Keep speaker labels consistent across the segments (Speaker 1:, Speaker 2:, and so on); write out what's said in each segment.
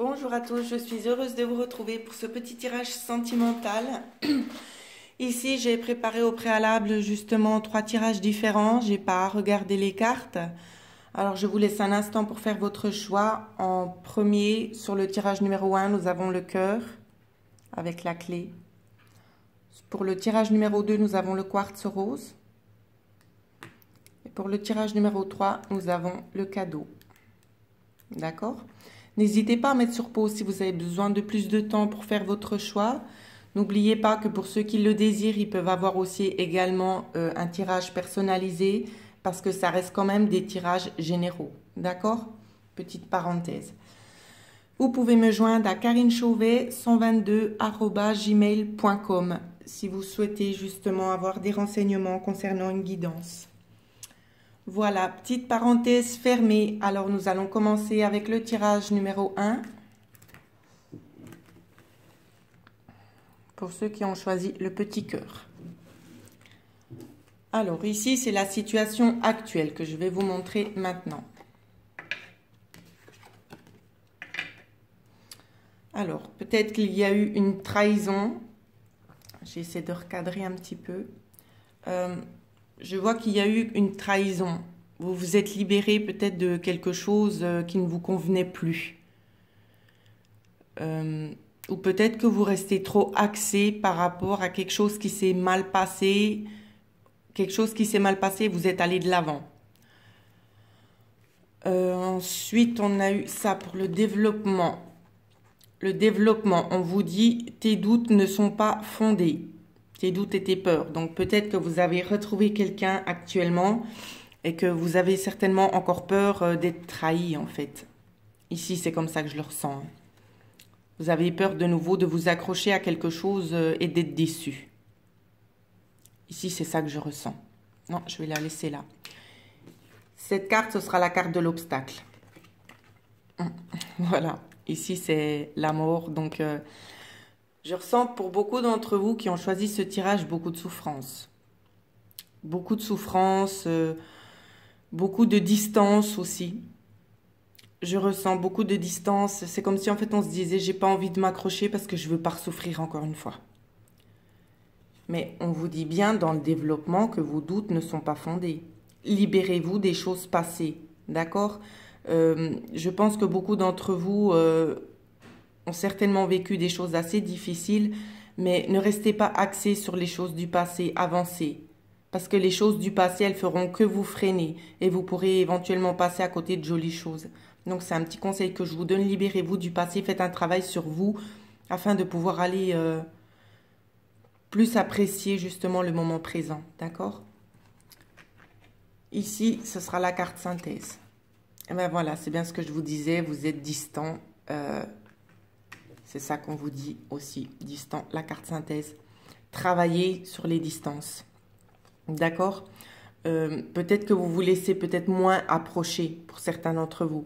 Speaker 1: Bonjour à tous, je suis heureuse de vous retrouver pour ce petit tirage sentimental. Ici, j'ai préparé au préalable justement 3 tirages différents. J'ai pas regardé les cartes. Alors, je vous laisse un instant pour faire votre choix. En premier, sur le tirage numéro 1, nous avons le cœur avec la clé. Pour le tirage numéro 2, nous avons le quartz rose. Et pour le tirage numéro 3, nous avons le cadeau. D'accord ? N'hésitez pas à mettre sur pause si vous avez besoin de plus de temps pour faire votre choix. N'oubliez pas que pour ceux qui le désirent, ils peuvent avoir aussi également un tirage personnalisé parce que ça reste quand même des tirages généraux. D'accord? Petite parenthèse. Vous pouvez me joindre à karinechauvet122@gmail.com si vous souhaitez justement avoir des renseignements concernant une guidance. Voilà, petite parenthèse fermée. Alors, nous allons commencer avec le tirage numéro 1. Pour ceux qui ont choisi le petit cœur. Alors, ici, c'est la situation actuelle que je vais vous montrer maintenant. Alors, peut-être qu'il y a eu une trahison. J'essaie de recadrer un petit peu. Je vois qu'il y a eu une trahison. Vous vous êtes libéré peut-être de quelque chose qui ne vous convenait plus. Ou peut-être que vous restez trop axé par rapport à quelque chose qui s'est mal passé. Quelque chose qui s'est mal passé, vous êtes allé de l'avant. Ensuite, on a eu ça pour le développement. Le développement, on vous dit, tes doutes ne sont pas fondés. Tes doutes et tes peurs. Donc peut-être que vous avez retrouvé quelqu'un actuellement et que vous avez certainement encore peur d'être trahi en fait. Ici, c'est comme ça que je le ressens. Vous avez peur de nouveau de vous accrocher à quelque chose et d'être déçu. Ici, c'est ça que je ressens. Non, je vais la laisser là. Cette carte, ce sera la carte de l'obstacle. Voilà. Ici, c'est la mort. Donc, je ressens pour beaucoup d'entre vous qui ont choisi ce tirage beaucoup de souffrance. Beaucoup de souffrance, beaucoup de distance aussi. Je ressens beaucoup de distance. C'est comme si en fait on se disait j'ai pas envie de m'accrocher parce que je veux pas souffrir encore une fois. Mais on vous dit bien dans le développement que vos doutes ne sont pas fondés. Libérez-vous des choses passées, d'accord? Je pense que beaucoup d'entre vous ont certainement vécu des choses assez difficiles, mais ne restez pas axés sur les choses du passé, avancez. Parce que les choses du passé, elles feront que vous freiner et vous pourrez éventuellement passer à côté de jolies choses. Donc c'est un petit conseil que je vous donne, libérez-vous du passé, faites un travail sur vous afin de pouvoir aller plus apprécier justement le moment présent, d'accord? Ici, ce sera la carte synthèse. Et ben voilà, c'est bien ce que je vous disais, vous êtes distant. C'est ça qu'on vous dit aussi, distant, la carte synthèse. Travaillez sur les distances. D'accord? Peut-être que vous vous laissez peut-être moins approcher pour certains d'entre vous.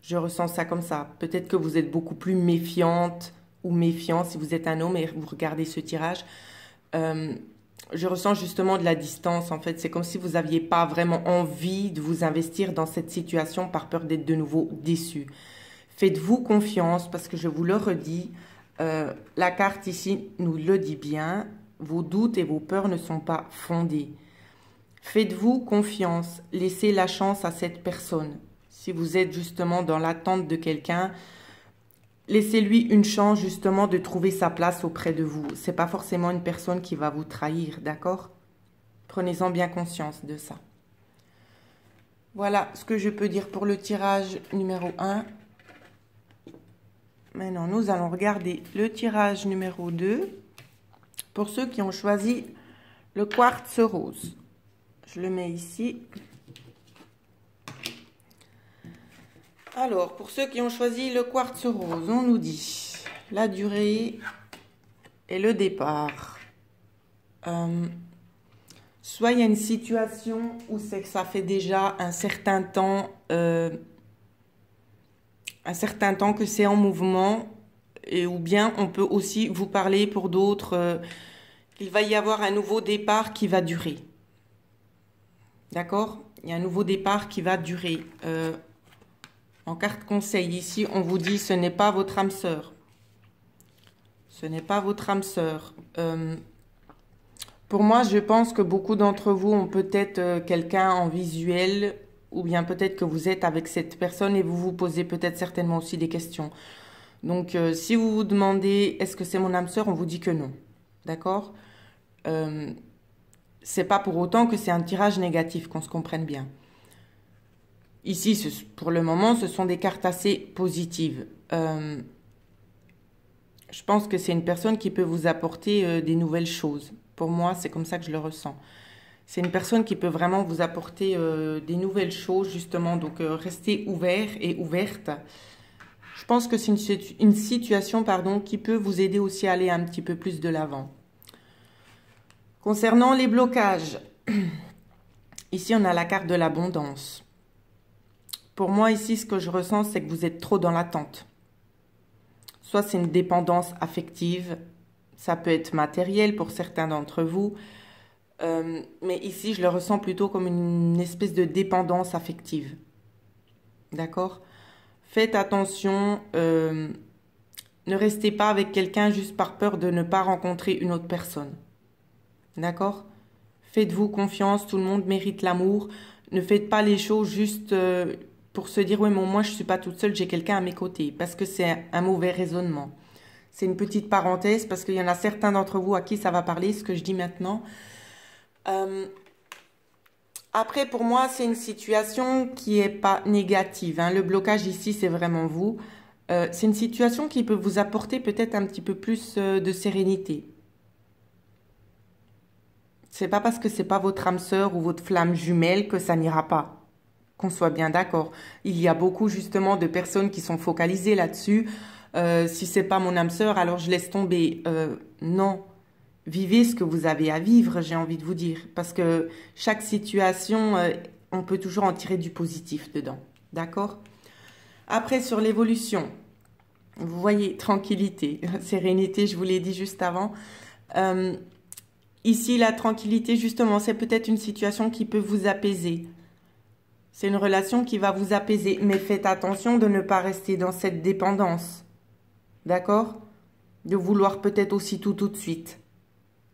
Speaker 1: Je ressens ça comme ça. Peut-être que vous êtes beaucoup plus méfiante ou méfiant si vous êtes un homme et vous regardez ce tirage. Je ressens justement de la distance en fait. C'est comme si vous n'aviez pas vraiment envie de vous investir dans cette situation par peur d'être de nouveau déçu. Faites-vous confiance parce que je vous le redis, la carte ici nous le dit bien, vos doutes et vos peurs ne sont pas fondés. Faites-vous confiance, laissez la chance à cette personne. Si vous êtes justement dans l'attente de quelqu'un, laissez-lui une chance justement de trouver sa place auprès de vous. Ce n'est pas forcément une personne qui va vous trahir, d'accord? Prenez-en bien conscience de ça. Voilà ce que je peux dire pour le tirage numéro 1. Maintenant, nous allons regarder le tirage numéro 2 pour ceux qui ont choisi le quartz rose. Je le mets ici. Alors, pour ceux qui ont choisi le quartz rose, on nous dit la durée et le départ. Soit il y a une situation où c'est que ça fait déjà un certain temps que c'est en mouvement, ou bien on peut aussi vous parler pour d'autres qu'il va y avoir un nouveau départ qui va durer. D'accord? Il y a un nouveau départ qui va durer. En carte conseil, ici, on vous dit ce n'est pas votre âme sœur. Ce n'est pas votre âme sœur. Pour moi, je pense que beaucoup d'entre vous ont peut-être quelqu'un en visuel, ou bien peut-être que vous êtes avec cette personne et vous vous posez peut-être certainement aussi des questions. Donc, si vous vous demandez est-ce que c'est mon âme sœur, on vous dit que non. D'accord? C'est pas pour autant que c'est un tirage négatif, qu'on se comprenne bien. Ici, pour le moment, ce sont des cartes assez positives. Je pense que c'est une personne qui peut vous apporter des nouvelles choses. Pour moi, c'est comme ça que je le ressens. C'est une personne qui peut vraiment vous apporter des nouvelles choses, justement. Donc, restez ouvert et ouverte. Je pense que c'est une situation, pardon, qui peut vous aider aussi à aller un petit peu plus de l'avant. Concernant les blocages, ici, on a la carte de l'abondance. Pour moi, ici, ce que je ressens, c'est que vous êtes trop dans l'attente. Soit c'est une dépendance affective, ça peut être matériel pour certains d'entre vous, mais ici, je le ressens plutôt comme une espèce de dépendance affective. D'accord? Faites attention, ne restez pas avec quelqu'un juste par peur de ne pas rencontrer une autre personne. D'accord? Faites-vous confiance, tout le monde mérite l'amour. Ne faites pas les choses juste pour se dire, oui, mais moi, je ne suis pas toute seule, j'ai quelqu'un à mes côtés. Parce que c'est un mauvais raisonnement. C'est une petite parenthèse parce qu'il y en a certains d'entre vous à qui ça va parler, ce que je dis maintenant. Après, pour moi, c'est une situation qui n'est pas négative, hein. Le blocage ici, c'est vraiment vous. C'est une situation qui peut vous apporter peut-être un petit peu plus de sérénité. C'est pas parce que c'est pas votre âme sœur ou votre flamme jumelle que ça n'ira pas. Qu'on soit bien d'accord. Il y a beaucoup justement de personnes qui sont focalisées là-dessus. Si c'est pas mon âme sœur, alors je laisse tomber. Non. Vivez ce que vous avez à vivre, j'ai envie de vous dire. Parce que chaque situation, on peut toujours en tirer du positif dedans. D'accord? Après, sur l'évolution, vous voyez, tranquillité, sérénité, je vous l'ai dit juste avant. Ici, la tranquillité, justement, c'est peut-être une situation qui peut vous apaiser. C'est une relation qui va vous apaiser. Mais faites attention de ne pas rester dans cette dépendance. D'accord? De vouloir peut-être aussi tout de suite.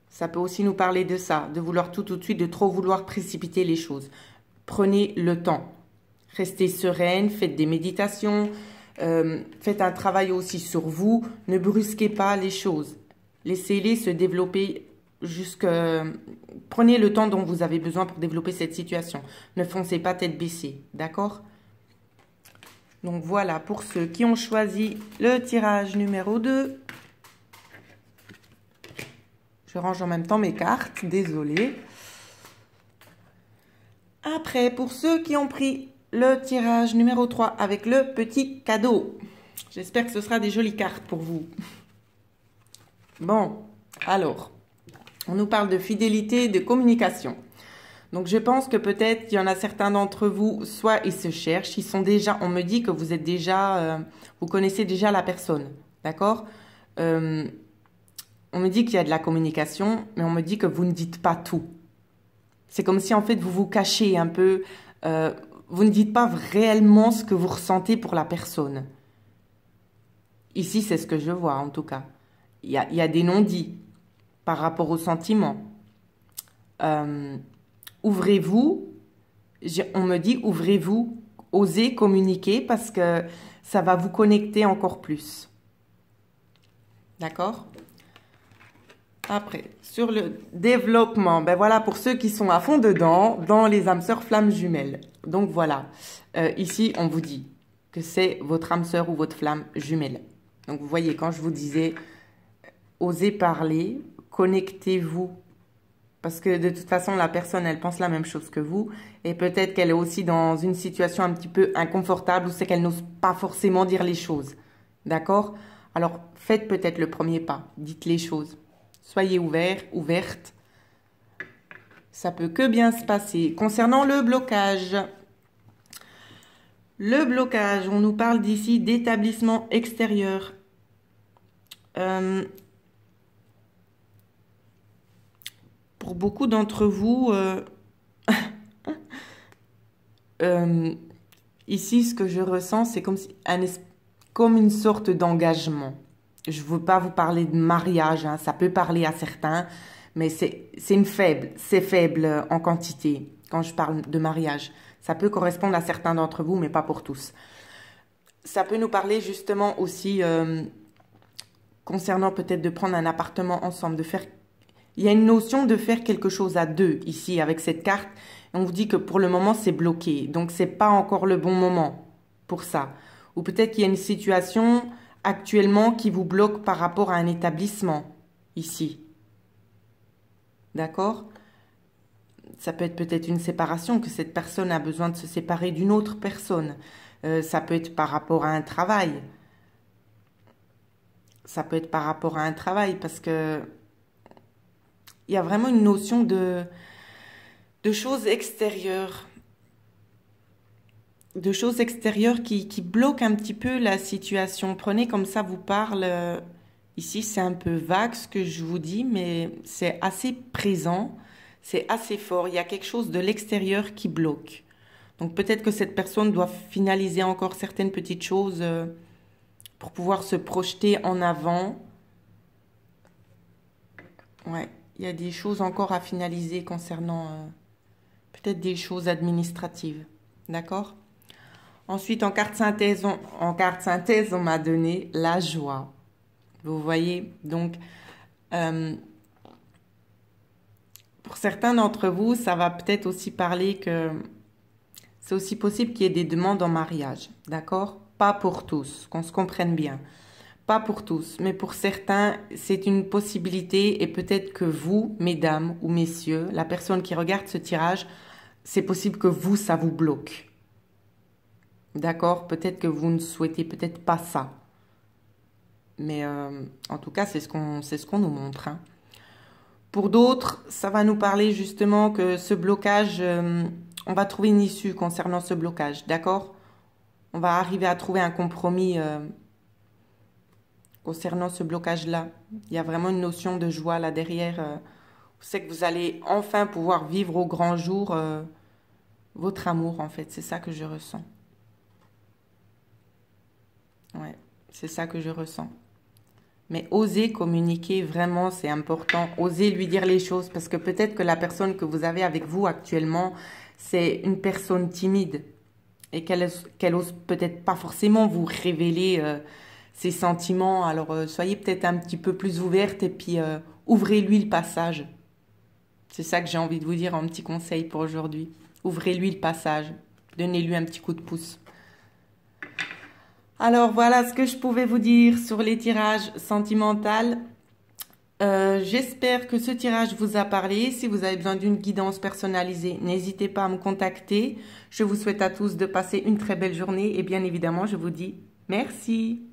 Speaker 1: Ça peut aussi nous parler de ça, de vouloir tout de suite, de trop vouloir précipiter les choses. Prenez le temps. Restez sereine, faites des méditations, faites un travail aussi sur vous. Ne brusquez pas les choses. Laissez-les se développer Prenez le temps dont vous avez besoin pour développer cette situation. Ne foncez pas tête baissée, d'accord? Donc voilà, pour ceux qui ont choisi le tirage numéro 2. Je range en même temps mes cartes, désolée. Après, pour ceux qui ont pris le tirage numéro 3 avec le petit cadeau. J'espère que ce sera des jolies cartes pour vous. Bon, alors, on nous parle de fidélité, de communication. Donc, je pense que peut-être il y en a certains d'entre vous, soit ils se cherchent, ils sont déjà, on me dit que vous êtes déjà, vous connaissez déjà la personne, d'accord? On me dit qu'il y a de la communication, mais on me dit que vous ne dites pas tout. C'est comme si en fait vous vous cachez un peu, vous ne dites pas réellement ce que vous ressentez pour la personne. Ici, c'est ce que je vois en tout cas. Il y a des non-dits par rapport aux sentiments. Ouvrez-vous, on me dit ouvrez-vous, osez communiquer parce que ça va vous connecter encore plus. D'accord ? Après, sur le développement, ben voilà pour ceux qui sont à fond dedans, dans les âmes sœurs flammes jumelles. Donc voilà, ici on vous dit que c'est votre âme sœur ou votre flamme jumelle. Donc vous voyez, quand je vous disais, osez parler, connectez-vous. Parce que de toute façon, la personne, elle pense la même chose que vous. Et peut-être qu'elle est aussi dans une situation un petit peu inconfortable où c'est qu'elle n'ose pas forcément dire les choses. D'accord? Alors, faites peut-être le premier pas. Dites les choses. Soyez ouverts, ouvertes. Ça peut que bien se passer. Concernant le blocage. Le blocage, on nous parle d'ici d'établissement extérieur. Pour beaucoup d'entre vous, Ici, ce que je ressens, c'est comme, comme une sorte d'engagement. Je ne veux pas vous parler de mariage, hein, ça peut parler à certains, mais c'est faible en quantité quand je parle de mariage. Ça peut correspondre à certains d'entre vous, mais pas pour tous. Ça peut nous parler justement aussi concernant peut-être de prendre un appartement ensemble, de faire. Il y a une notion de faire quelque chose à deux ici avec cette carte. On vous dit que pour le moment c'est bloqué, donc c'est pas encore le bon moment pour ça. Ou peut-être qu'il y a une situation actuellement qui vous bloque par rapport à un établissement ici. D'accord? Ça peut être peut-être une séparation, que cette personne a besoin de se séparer d'une autre personne. Ça peut être par rapport à un travail. Ça peut être par rapport à un travail parce que il y a vraiment une notion de choses extérieures. De choses extérieures qui bloquent un petit peu la situation. Prenez comme ça vous parle. Ici, c'est un peu vague ce que je vous dis, mais c'est assez présent, c'est assez fort. Il y a quelque chose de l'extérieur qui bloque. Donc peut-être que cette personne doit finaliser encore certaines petites choses pour pouvoir se projeter en avant. Ouais, il y a des choses encore à finaliser concernant peut-être des choses administratives. D'accord? Ensuite, en carte synthèse, on m'a donné la joie. Vous voyez, donc, pour certains d'entre vous, ça va peut-être aussi parler que c'est aussi possible qu'il y ait des demandes en mariage. D'accord? Pas pour tous, qu'on se comprenne bien. Pas pour tous, mais pour certains, c'est une possibilité et peut-être que vous, mesdames ou messieurs, la personne qui regarde ce tirage, c'est possible que vous, ça vous bloque. D'accord? Peut-être que vous ne souhaitez peut-être pas ça. Mais en tout cas, c'est ce qu'on nous montre. Hein. Pour d'autres, ça va nous parler justement que ce blocage, on va trouver une issue concernant ce blocage. D'accord? On va arriver à trouver un compromis concernant ce blocage-là. Il y a vraiment une notion de joie là derrière. C'est que vous allez enfin pouvoir vivre au grand jour votre amour, en fait. C'est ça que je ressens. Ouais, c'est ça que je ressens. Mais oser communiquer, vraiment, c'est important. Oser lui dire les choses, parce que peut-être que la personne que vous avez avec vous actuellement, c'est une personne timide et qu'elle ose peut-être pas forcément vous révéler ses sentiments. Alors, soyez peut-être un petit peu plus ouverte et puis ouvrez-lui le passage. C'est ça que j'ai envie de vous dire en petit conseil pour aujourd'hui. Ouvrez-lui le passage. Donnez-lui un petit coup de pouce. Alors voilà ce que je pouvais vous dire sur les tirages sentimentaux. J'espère que ce tirage vous a parlé. Si vous avez besoin d'une guidance personnalisée, n'hésitez pas à me contacter. Je vous souhaite à tous de passer une très belle journée et bien évidemment, je vous dis merci.